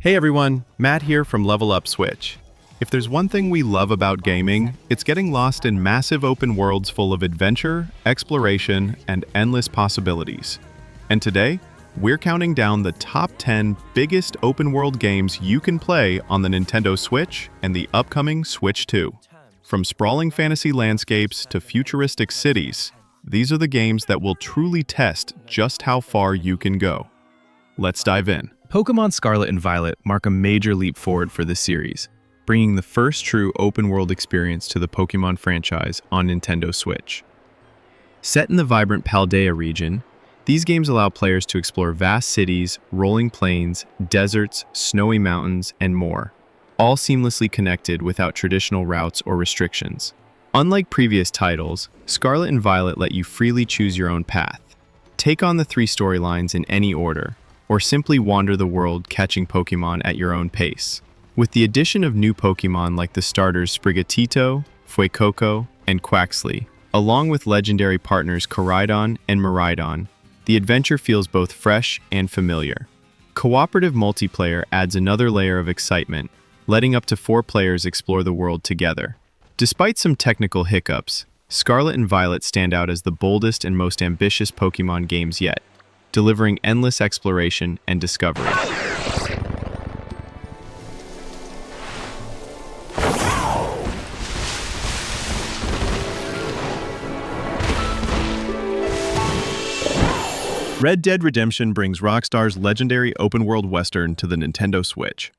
Hey everyone, Matt here from Level Up Switch. If there's one thing we love about gaming, it's getting lost in massive open worlds full of adventure, exploration, and endless possibilities. And today, we're counting down the top 10 biggest open world games you can play on the Nintendo Switch and the upcoming Switch 2. From sprawling fantasy landscapes to futuristic cities, these are the games that will truly test just how far you can go. Let's dive in. Pokémon Scarlet and Violet mark a major leap forward for this series, bringing the first true open-world experience to the Pokémon franchise on Nintendo Switch. Set in the vibrant Paldea region, these games allow players to explore vast cities, rolling plains, deserts, snowy mountains, and more, all seamlessly connected without traditional routes or restrictions. Unlike previous titles, Scarlet and Violet let you freely choose your own path. Take on the 3 storylines in any order, or simply wander the world catching Pokémon at your own pace. With the addition of new Pokémon like the starters Sprigatito, Fuecoco, and Quaxly, along with legendary partners Koraidon and Miraidon, the adventure feels both fresh and familiar. Cooperative multiplayer adds another layer of excitement, letting up to 4 players explore the world together. Despite some technical hiccups, Scarlet and Violet stand out as the boldest and most ambitious Pokémon games yet, delivering endless exploration and discovery. Red Dead Redemption brings Rockstar's legendary open-world western to the Nintendo Switch,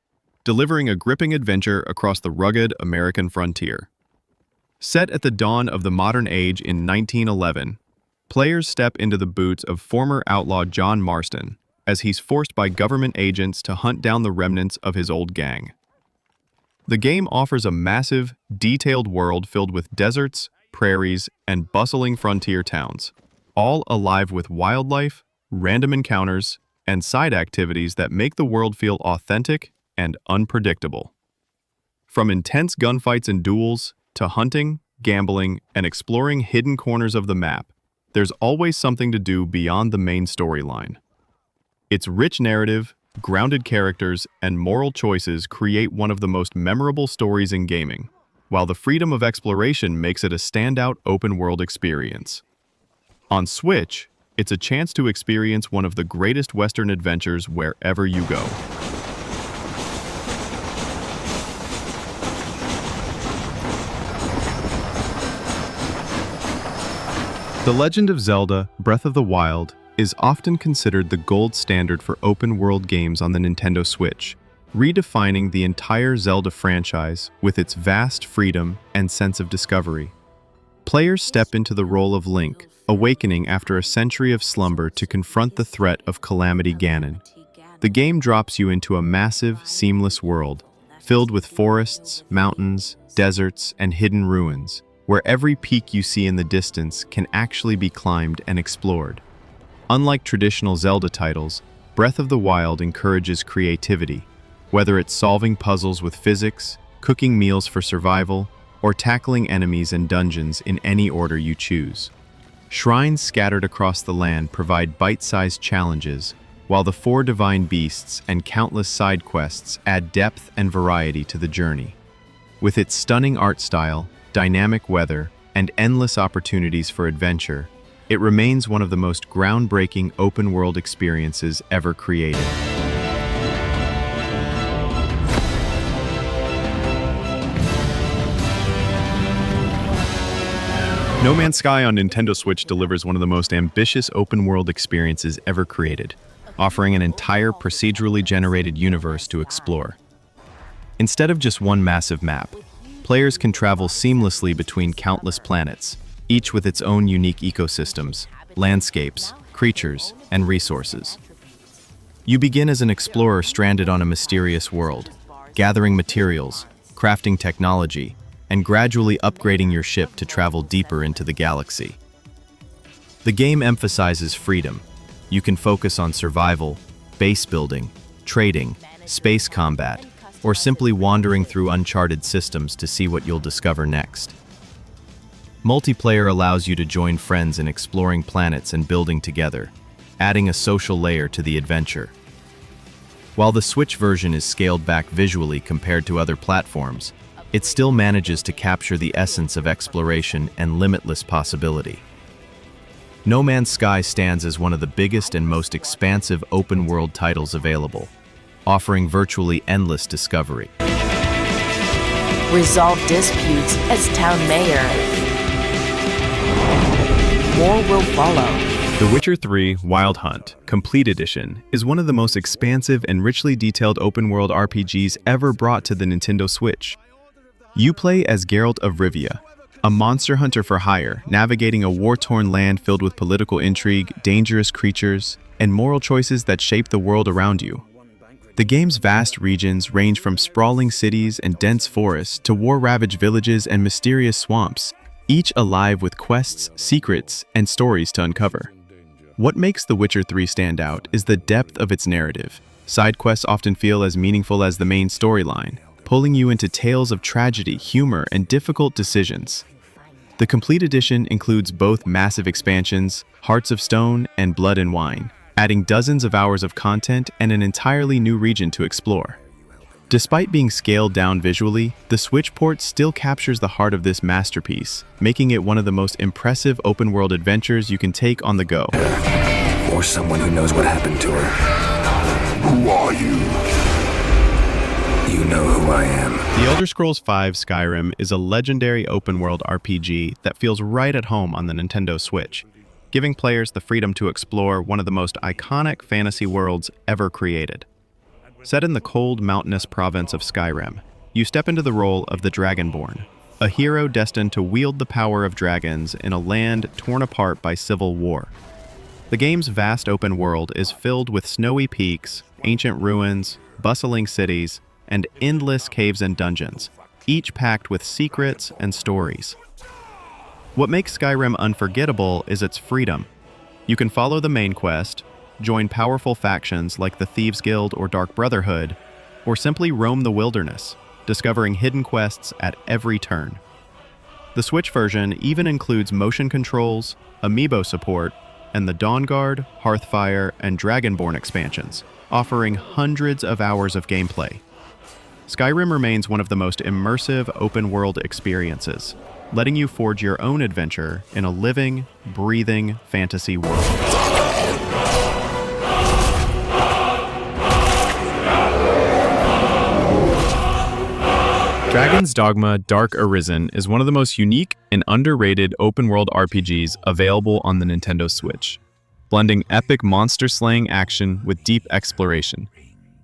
delivering a gripping adventure across the rugged American frontier. Set at the dawn of the modern age in 1911, players step into the boots of former outlaw John Marston as he's forced by government agents to hunt down the remnants of his old gang. The game offers a massive, detailed world filled with deserts, prairies, and bustling frontier towns, all alive with wildlife, random encounters, and side activities that make the world feel authentic and unpredictable. From intense gunfights and duels to hunting, gambling, and exploring hidden corners of the map, there's always something to do beyond the main storyline. Its rich narrative, grounded characters, and moral choices create one of the most memorable stories in gaming, while the freedom of exploration makes it a standout open-world experience. On Switch, it's a chance to experience one of the greatest Western adventures wherever you go. The Legend of Zelda: Breath of the Wild is often considered the gold standard for open-world games on the Nintendo Switch, redefining the entire Zelda franchise with its vast freedom and sense of discovery. Players step into the role of Link, awakening after a century of slumber to confront the threat of Calamity Ganon. The game drops you into a massive, seamless world, filled with forests, mountains, deserts, and hidden ruins, where every peak you see in the distance can actually be climbed and explored. Unlike traditional Zelda titles, Breath of the Wild encourages creativity, whether it's solving puzzles with physics, cooking meals for survival, or tackling enemies and dungeons in any order you choose. Shrines scattered across the land provide bite-sized challenges, while the 4 divine beasts and countless side quests add depth and variety to the journey. With its stunning art style, dynamic weather, and endless opportunities for adventure, it remains one of the most groundbreaking open-world experiences ever created. No Man's Sky on Nintendo Switch delivers one of the most ambitious open-world experiences ever created, offering an entire procedurally generated universe to explore. Instead of just one massive map, players can travel seamlessly between countless planets, each with its own unique ecosystems, landscapes, creatures, and resources. You begin as an explorer stranded on a mysterious world, gathering materials, crafting technology, and gradually upgrading your ship to travel deeper into the galaxy. The game emphasizes freedom. You can focus on survival, base building, trading, space combat, or simply wandering through uncharted systems to see what you'll discover next. Multiplayer allows you to join friends in exploring planets and building together, adding a social layer to the adventure. While the Switch version is scaled back visually compared to other platforms, it still manages to capture the essence of exploration and limitless possibility. No Man's Sky stands as one of the biggest and most expansive open-world titles available, offering virtually endless discovery. Resolve disputes as town mayor. More will follow. The Witcher 3 Wild Hunt Complete Edition is one of the most expansive and richly detailed open-world RPGs ever brought to the Nintendo Switch. You play as Geralt of Rivia, a monster hunter for hire, navigating a war-torn land filled with political intrigue, dangerous creatures, and moral choices that shape the world around you. The game's vast regions range from sprawling cities and dense forests to war-ravaged villages and mysterious swamps, each alive with quests, secrets, and stories to uncover. What makes The Witcher 3 stand out is the depth of its narrative. Side quests often feel as meaningful as the main storyline, pulling you into tales of tragedy, humor, and difficult decisions. The Complete Edition includes both massive expansions, Hearts of Stone and Blood and Wine, adding dozens of hours of content and an entirely new region to explore. Despite being scaled down visually, the Switch port still captures the heart of this masterpiece, making it one of the most impressive open-world adventures you can take on the go. Or someone who knows what happened to her. Who are you? You know who I am. The Elder Scrolls V Skyrim is a legendary open-world RPG that feels right at home on the Nintendo Switch, giving players the freedom to explore one of the most iconic fantasy worlds ever created. Set in the cold, mountainous province of Skyrim, you step into the role of the Dragonborn, a hero destined to wield the power of dragons in a land torn apart by civil war. The game's vast open world is filled with snowy peaks, ancient ruins, bustling cities, and endless caves and dungeons, each packed with secrets and stories. What makes Skyrim unforgettable is its freedom. You can follow the main quest, join powerful factions like the Thieves Guild or Dark Brotherhood, or simply roam the wilderness, discovering hidden quests at every turn. The Switch version even includes motion controls, amiibo support, and the Dawnguard, Hearthfire, and Dragonborn expansions, offering hundreds of hours of gameplay. Skyrim remains one of the most immersive open-world experiences, letting you forge your own adventure in a living, breathing fantasy world. Dragon's Dogma Dark Arisen is one of the most unique and underrated open-world RPGs available on the Nintendo Switch, blending epic monster-slaying action with deep exploration.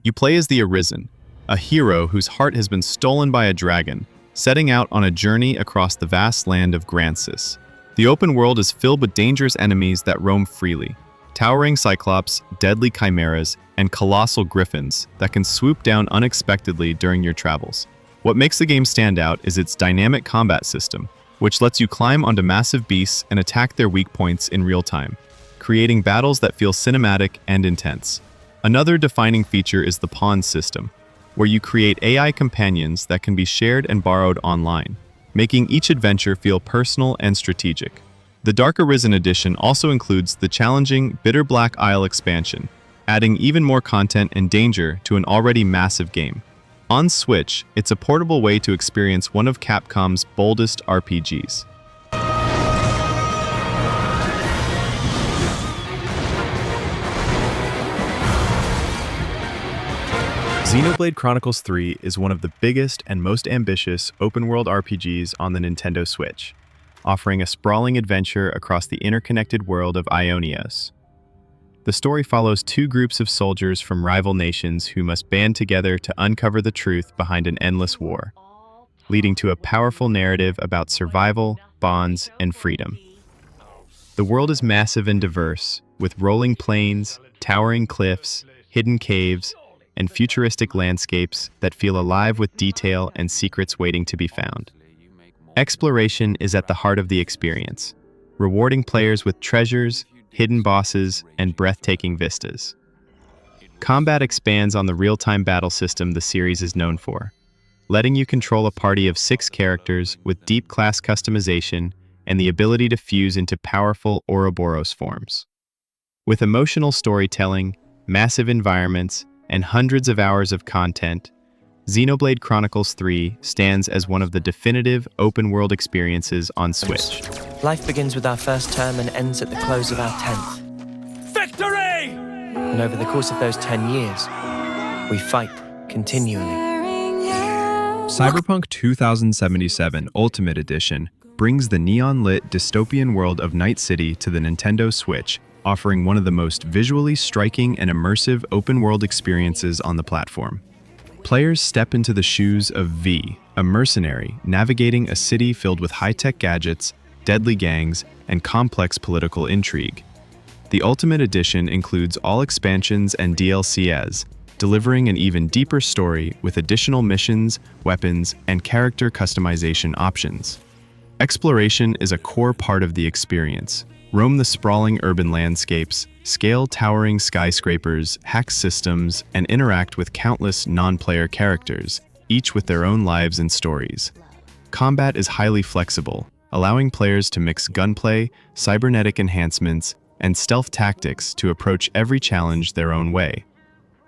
You play as the Arisen, a hero whose heart has been stolen by a dragon, setting out on a journey across the vast land of Grancis. The open world is filled with dangerous enemies that roam freely, towering cyclops, deadly chimeras, and colossal griffins that can swoop down unexpectedly during your travels. What makes the game stand out is its dynamic combat system, which lets you climb onto massive beasts and attack their weak points in real time, creating battles that feel cinematic and intense. Another defining feature is the pawn system, where you create AI companions that can be shared and borrowed online, making each adventure feel personal and strategic. The Dark Arisen edition also includes the challenging Bitter Black Isle expansion, adding even more content and danger to an already massive game. On Switch, it's a portable way to experience one of Capcom's boldest RPGs. Xenoblade Chronicles 3 is one of the biggest and most ambitious open-world RPGs on the Nintendo Switch, offering a sprawling adventure across the interconnected world of Ionios. The story follows two groups of soldiers from rival nations who must band together to uncover the truth behind an endless war, leading to a powerful narrative about survival, bonds, and freedom. The world is massive and diverse, with rolling plains, towering cliffs, hidden caves, and futuristic landscapes that feel alive with detail and secrets waiting to be found. Exploration is at the heart of the experience, rewarding players with treasures, hidden bosses, and breathtaking vistas. Combat expands on the real-time battle system the series is known for, letting you control a party of 6 characters with deep class customization and the ability to fuse into powerful Ouroboros forms. With emotional storytelling, massive environments, and hundreds of hours of content, Xenoblade Chronicles 3 stands as one of the definitive open-world experiences on Switch. Life begins with our first term and ends at the close of our 10th. Victory! And over the course of those 10 years, we fight continually. Cyberpunk 2077 Ultimate Edition brings the neon-lit dystopian world of Night City to the Nintendo Switch, offering one of the most visually striking and immersive open-world experiences on the platform. Players step into the shoes of V, a mercenary navigating a city filled with high-tech gadgets, deadly gangs, and complex political intrigue. The Ultimate Edition includes all expansions and DLCs, delivering an even deeper story with additional missions, weapons, and character customization options. Exploration is a core part of the experience. Roam the sprawling urban landscapes, scale towering skyscrapers, hack systems, and interact with countless non-player characters, each with their own lives and stories. Combat is highly flexible, allowing players to mix gunplay, cybernetic enhancements, and stealth tactics to approach every challenge their own way.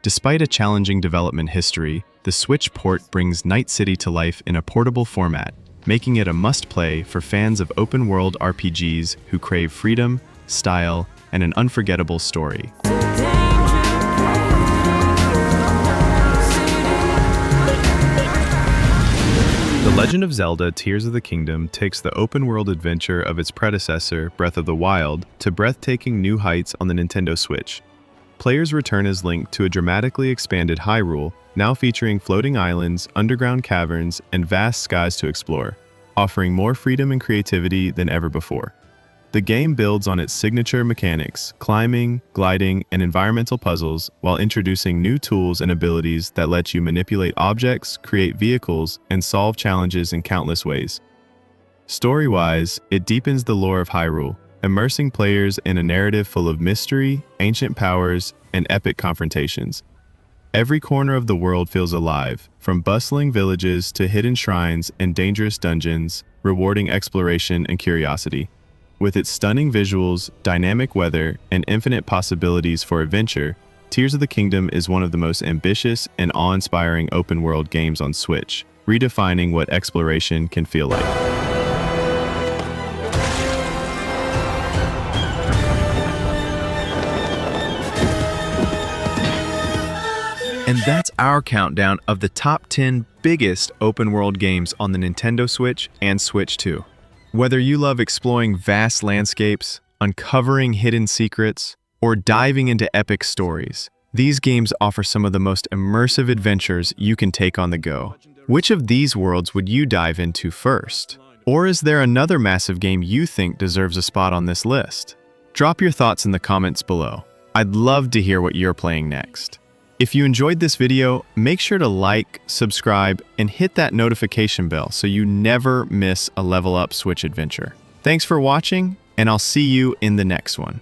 Despite a challenging development history, the Switch port brings Night City to life in a portable format, making it a must-play for fans of open-world RPGs who crave freedom, style, and an unforgettable story. The Legend of Zelda Tears of the Kingdom takes the open-world adventure of its predecessor, Breath of the Wild, to breathtaking new heights on the Nintendo Switch. Players return as Link to a dramatically expanded Hyrule, now featuring floating islands, underground caverns, and vast skies to explore, offering more freedom and creativity than ever before. The game builds on its signature mechanics, climbing, gliding, and environmental puzzles, while introducing new tools and abilities that let you manipulate objects, create vehicles, and solve challenges in countless ways. Story-wise, it deepens the lore of Hyrule, immersing players in a narrative full of mystery, ancient powers, and epic confrontations. Every corner of the world feels alive, from bustling villages to hidden shrines and dangerous dungeons, rewarding exploration and curiosity. With its stunning visuals, dynamic weather, and infinite possibilities for adventure, Tears of the Kingdom is one of the most ambitious and awe-inspiring open-world games on Switch, redefining what exploration can feel like. And that's our countdown of the top 10 biggest open-world games on the Nintendo Switch and Switch 2. Whether you love exploring vast landscapes, uncovering hidden secrets, or diving into epic stories, these games offer some of the most immersive adventures you can take on the go. Which of these worlds would you dive into first? Or is there another massive game you think deserves a spot on this list? Drop your thoughts in the comments below. I'd love to hear what you're playing next. If you enjoyed this video, make sure to like, subscribe, and hit that notification bell so you never miss a Level Up Switch adventure. Thanks for watching, and I'll see you in the next one.